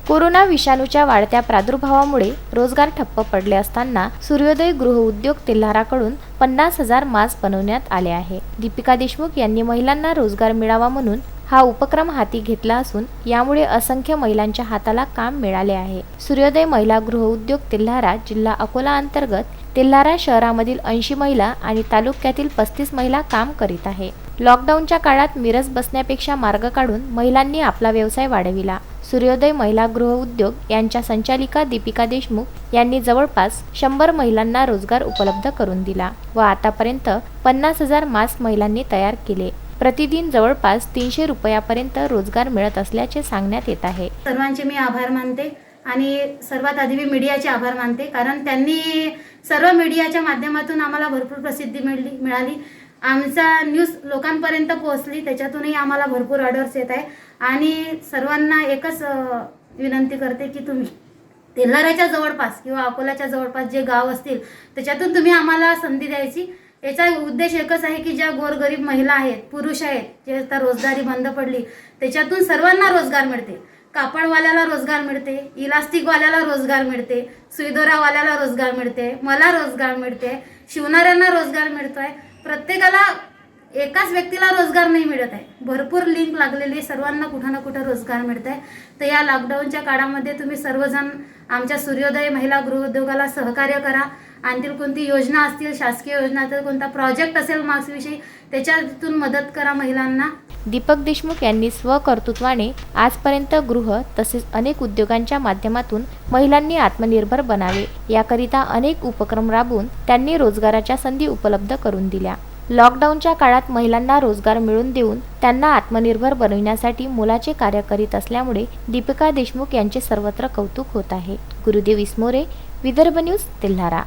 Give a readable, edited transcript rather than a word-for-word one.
Corona विषाणूच्या वाढत्या प्रादुर्भावामुळे रोजगार ठप्प पडले असताना सूर्योदय गृहउद्योग तेल्हाराकडून 50,000 मास्क बनवण्यात आले आहे। दीपिका देशमुख यांनी महिलांना रोजगार मिळावा म्हणून हा उपक्रम हाती घेतला असून यामुळे असंख्य महिलांच्या हाताला काम मिळाले आहे। सूर्योदय महिला गृहउद्योग तेल्हारा जिल्हा अकोला अंतर्गत तेल्हारा शहरामधील 80 महिला आणि तालुक्यातील 35 महिला काम करीत आहे। लॉकडाऊनच्या काळात मिरज बसण्यापेक्षा मार्ग काढून महिलांनी आपला व्यवसाय वाढविला। सूर्योदय महिला गृहउद्योग यांच्या संचालिका दीपिका देशमुख यांनी जवळपास 100 महिलांना रोजगार उपलब्ध करून दिला व आतापर्यंत 50,000 मास्क महिलांनी तयार केले। प्रतिदिन जवळपास 300 रुपयापर्यंत रोजगार मिळत असल्याचे सांगण्यात येत आहे। सर्वांचे मी आभार मानते आणि सर्वात आधी मी मीडियाचे आभार मानते, कारण त्यांनी सर्व मीडियाच्या माध्यमातून आम्हाला भरपूर प्रसिद्धी मिळाली। आमचा न्यूज लोकांपर्यंत पोहोचली, त्याच्यातूनही आम्हाला भरपूर ऑर्डर्स येत आहे। आणि सर्वांना एकच विनंती करते की तुम्ही तेल्हाराच्या जवळपास किंवा अकोलाच्या जवळपास जे गाव असतील त्याच्यातून तुम्ही आम्हाला संधी द्यायची। याचा उद्देश एकच आहे की ज्या गोरगरीब महिला आहेत, पुरुष आहेत, जे आता रोजगारी बंद पडली त्याच्यातून सर्वांना रोजगार मिळते। कापडवाल्याला रोजगार मिळते, इलास्टिकवाल्याला रोजगार मिळते, सुईदोरावाल्याला रोजगार मिळते, मला रोजगार मिळते, शिवणाऱ्यांना रोजगार मिळतोय। प्रत्येकाला एकाच व्यक्तीला रोजगार नाही मिळत आहे, भरपूर लिंक लागलेली, सर्वांना कुठं ना कुठं रोजगार मिळत आहे। तर या लॉकडाऊनच्या काळामध्ये तुम्ही सर्वजण आमच्या सूर्योदय महिला गृहउद्योगाला सहकार्य करा। आणखी कोणती योजना असतील, शासकीय योजना तर कोणता प्रोजेक्ट असेल मास्कविषयी, त्याच्यातून मदत करा महिलांना। दीपक देशमुख यांनी स्वकर्तृत्वाने आजपर्यंत गृह तसेच अनेक उद्योगांच्या माध्यमातून महिलांनी आत्मनिर्भर बनावे याकरिता अनेक उपक्रम राबवून त्यांनी रोजगाराच्या संधी उपलब्ध करून दिल्या। लॉकडाऊनच्या काळात महिलांना रोजगार मिळवून देऊन त्यांना आत्मनिर्भर बनविण्यासाठी मोलाचे कार्य करीत असल्यामुळे दीपिका देशमुख यांचे सर्वत्र कौतुक होत आहे। गुरुदेव इसमोरे, विदर्भ न्यूज, तेल्हारा।